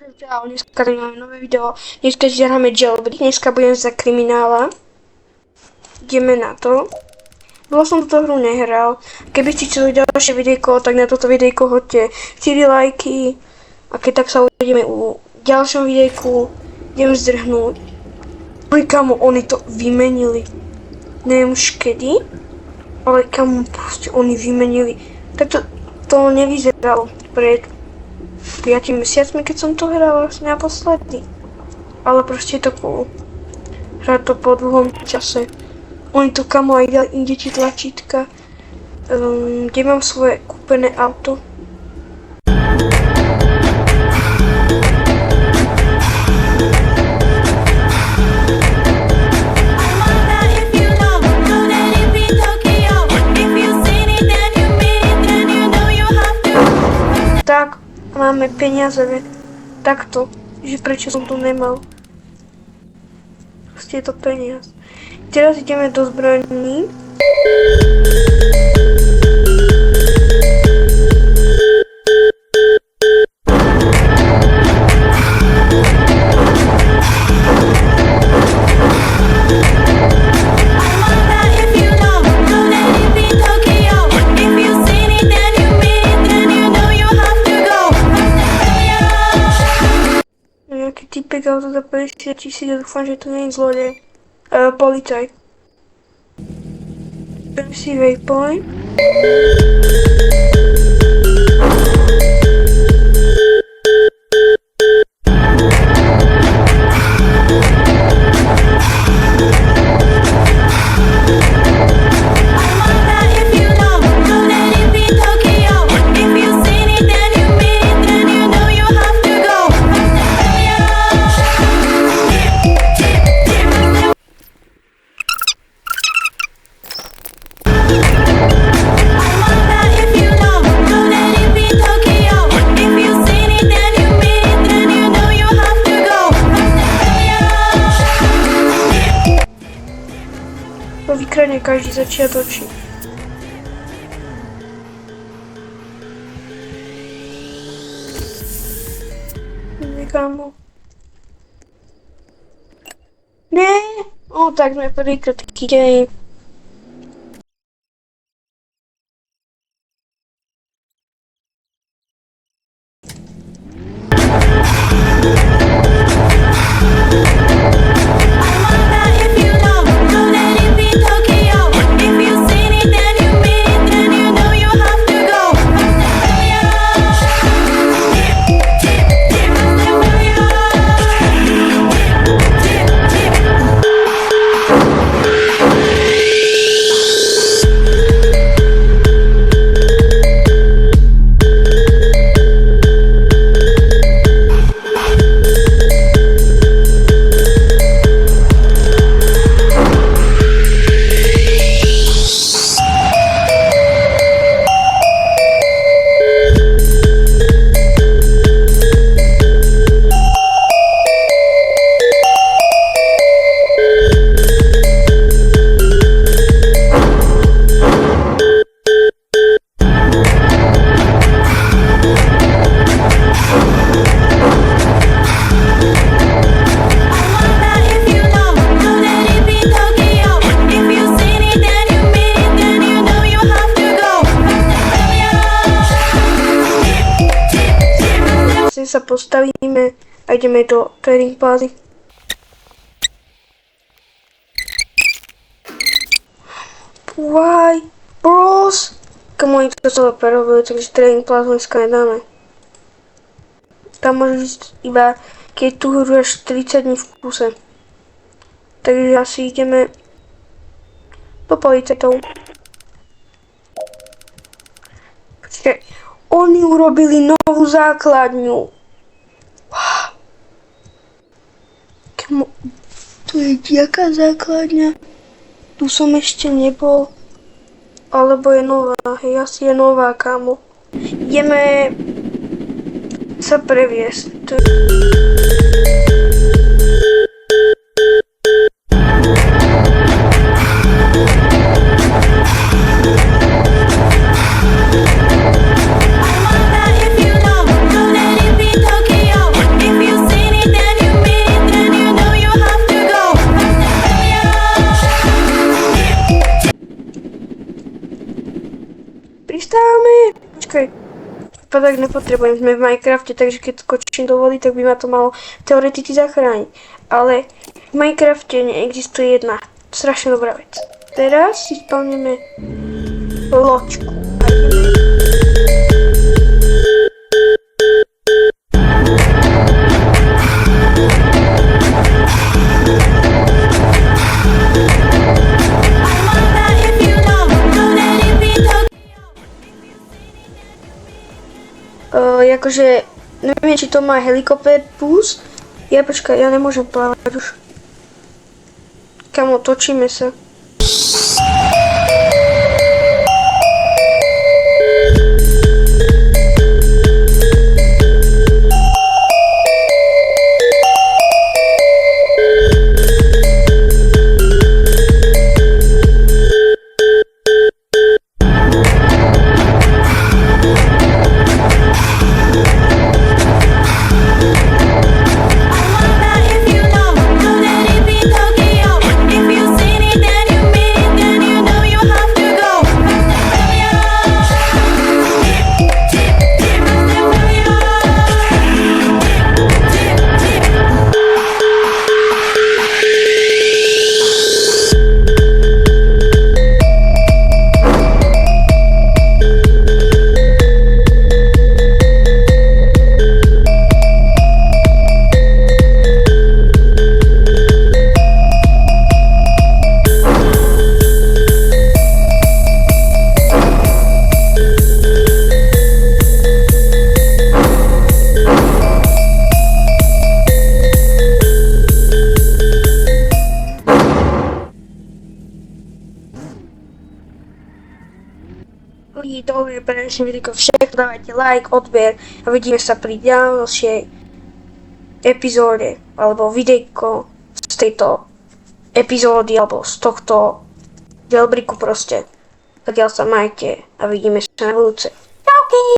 Čau, dneska tady máme nové video. Dneska si zahráme Jailbreak. Dneska budem za kriminála. Ideme na to. Dlho som túto hru nehral. Keby ste chceli ďalšie videjko, tak na toto videjko hoďte 4 lajky. A keď tak sa uvidíme u ďalšom videjku. Idem zdrhnúť. Oj kamo, oni to vymenili. Neviem už kedy. Ale kamo, proste oni vymenili. Tak to nevyzeralo pred 5 mesiacmi, keď som to hral vlastne naposledy. Ale proste je to cool. Hrať to po dlhom čase. Oni to kamo aj dali inde ti tlačítka. Kde mám svoje kúpené auto. Tak, máme peniaze, takto, že prečo som tu nemal. Proste je to peniaz. Teraz ideme do zbraní. Nejaký typek auto za 50 000, dúfam, že to nie je zlodej. Policaj. Beriem si waypoint. To vykradne každý začiatočník. Nekamo. Ne! Tak sme prvýkrát taký deň. Sa postavíme a ideme do trading plazy. Why, bros? Kamo, oni to celé prerobili, takže trading plazu dneska nedáme. Tam môžeš ísť iba, keď tu hruješ 30 dní v kuse. Takže asi ideme do policajtov. Počkaj, oni urobili novú základňu. To je jaká základňa? Tu som ešte nebol. Alebo je nová, hej, asi je nová, kámo. Ideme sa previesť. If tak nepotrebujem. Sme v Minecrafte, takže keď skočím do vody, tak by ma to malo teoreticky zachrániť. Ale v Minecrafte neexistuje jedna strašne dobrá vec. Teraz si spavneme loďku. Akože, neviem, či to má helikopter plus. Počkaj, ja nemôžem plávať už. Kamo, točíme sa. To je pre dnešné videjko všetko, dávajte like, odber a vidíme sa pri ďalšej epizóde alebo videjko z tejto epizódy alebo z tohto jailbreaku proste. Tak sa majte a vidíme sa na budúce. Čauky!